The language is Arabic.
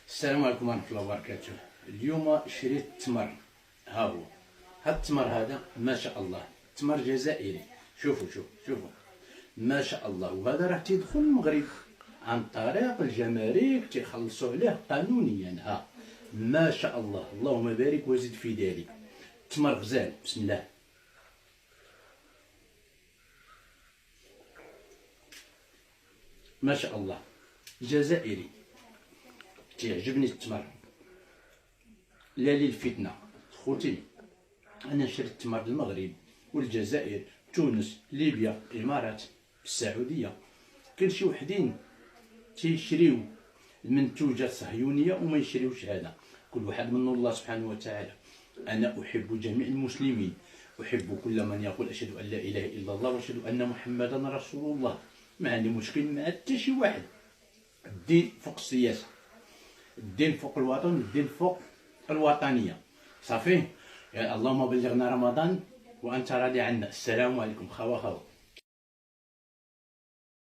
السلام عليكم ورحمة الله وبركاته. اليوم شريت تمر، ها هو هاد التمر هذا ما شاء الله تمر جزائري. شوفوا ما شاء الله. وهذا راه تيدخل المغرب عن طريق الجمارك، تيخلصوا عليه قانونيا. ها ما شاء الله، اللهم بارك وزد في ذلك. تمر غزال، بسم الله. ما شاء الله جزائري، تعجبني التمر. لا للفتنة خوتي، انا شريت التمر المغرب والجزائر تونس ليبيا الامارات السعوديه. كاين شي وحدين تيشريو المنتوجات الصهيونيه وما يشريوش هذا، كل واحد من الله سبحانه وتعالى. انا احب جميع المسلمين، احب كل من يقول اشهد ان لا اله الا الله واشهد ان محمدا رسول الله. ما عندي مشكل مع حتى شي واحد. الدين فوق السياسه، الدين فوق الوطن، الدين فوق الوطنيه. صافي، يا اللهم بلغنا رمضان وانت راضي عنا. السلام عليكم. خوا